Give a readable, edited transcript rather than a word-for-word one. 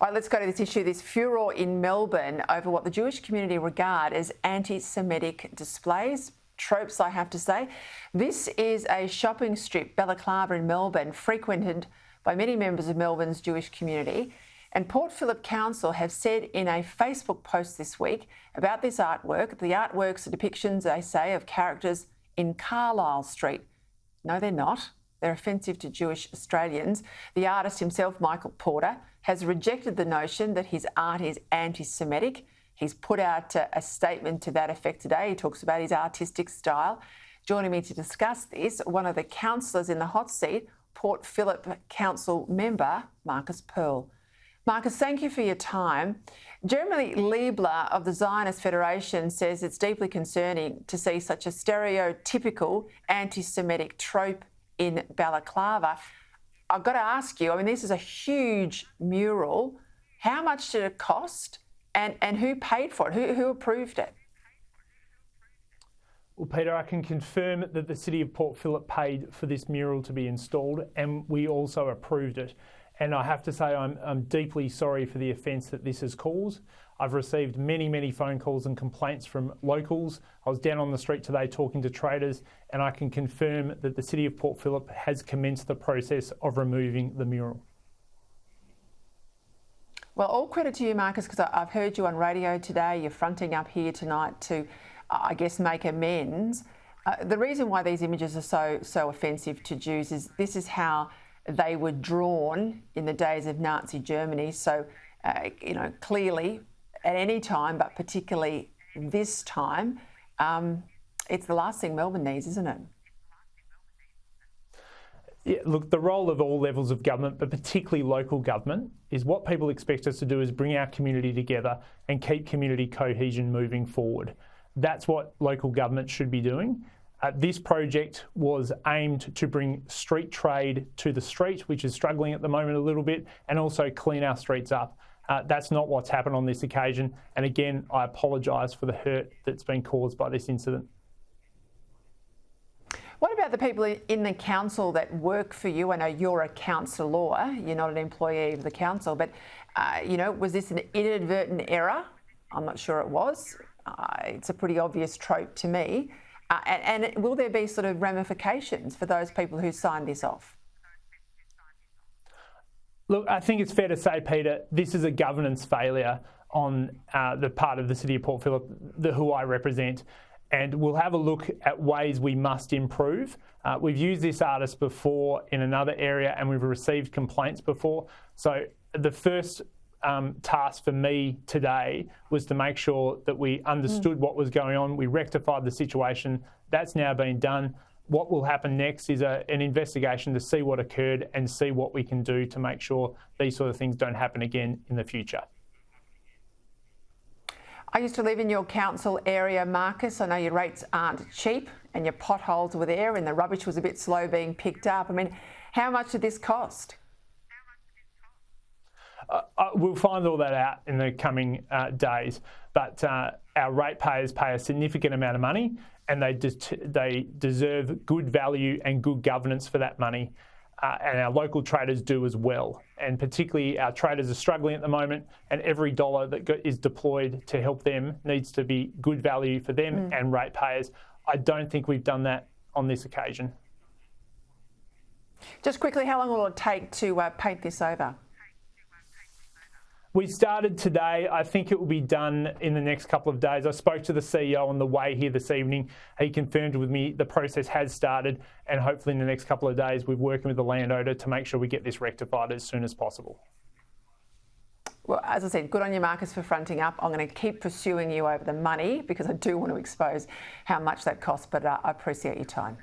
All right, let's go to this issue, this furor in Melbourne over what the Jewish community regard as anti-Semitic displays. Tropes, I have to say. This is a shopping strip, Balaclava in Melbourne, frequented by many members of Melbourne's Jewish community. And Port Phillip Council have said in a Facebook post this week about this artwork, the artworks are depictions, they say, of characters in Carlisle Street. No, they're not. They're offensive to Jewish Australians. The artist himself, Michael Porter, has rejected the notion that his art is anti-Semitic. He's put out a statement to that effect today. He talks about his artistic style. Joining me to discuss this, one of the councillors in the hot seat, Port Phillip Council member, Marcus Pearl. Marcus, thank you for your time. Jeremy Liebler of the Zionist Federation says it's deeply concerning to see such a stereotypical anti-Semitic trope in Balaclava. I've got to ask you, I mean, this is a huge mural. How much did it cost and who paid for it? Who approved it? Well, Peter, I can confirm that the City of Port Phillip paid for this mural to be installed and we also approved it. And I have to say I'm deeply sorry for the offence that this has caused. I've received many phone calls and complaints from locals. I was down on the street today talking to traders, and I can confirm that the City of Port Phillip has commenced the process of removing the mural. Well, all credit to you, Marcus, because I've heard you on radio today. You're fronting up here tonight to, I guess, make amends. The reason why these images are so offensive to Jews is this is how they were drawn in the days of Nazi Germany. So, clearly at any time, but particularly this time, it's the last thing Melbourne needs, isn't it? Yeah, look, the role of all levels of government, but particularly local government, is what people expect us to do is bring our community together and keep community cohesion moving forward. That's what local government should be doing. This project was aimed to bring street trade to the street, which is struggling at the moment a little bit, and also clean our streets up. That's not what's happened on this occasion. And again, I apologise for the hurt that's been caused by this incident. What about the people in the council that work for you? I know you're a councillor, you're not an employee of the council, but, was this an inadvertent error? I'm not sure it was. It's a pretty obvious trope to me. And will there be sort of ramifications for those people who signed this off? Look, I think it's fair to say, Peter, this is a governance failure on the part of the City of Port Phillip, who I represent, and we'll have a look at ways we must improve. We've used this artist before in another area and we've received complaints before. So the first task for me today was to make sure that we understood what was going on. We rectified the situation. That's now been done. What will happen next is an investigation to see what occurred and see what we can do to make sure these sort of things don't happen again in the future. I used to live in your council area, Marcus. I know your rates aren't cheap and your potholes were there and the rubbish was a bit slow being picked up. I mean, how much did this cost? We'll find all that out in the coming days, but our ratepayers pay a significant amount of money and they deserve good value and good governance for that money, and our local traders do as well. And particularly our traders are struggling at the moment, and every dollar that is deployed to help them needs to be good value for them and ratepayers. I don't think we've done that on this occasion. Just quickly, how long will it take to paint this over? We started today. I think it will be done in the next couple of days. I spoke to the CEO on the way here this evening. He confirmed with me the process has started, and hopefully in the next couple of days we're working with the landowner to make sure we get this rectified as soon as possible. Well, as I said, good on you, Marcus, for fronting up. I'm going to keep pursuing you over the money because I do want to expose how much that costs, but I appreciate your time.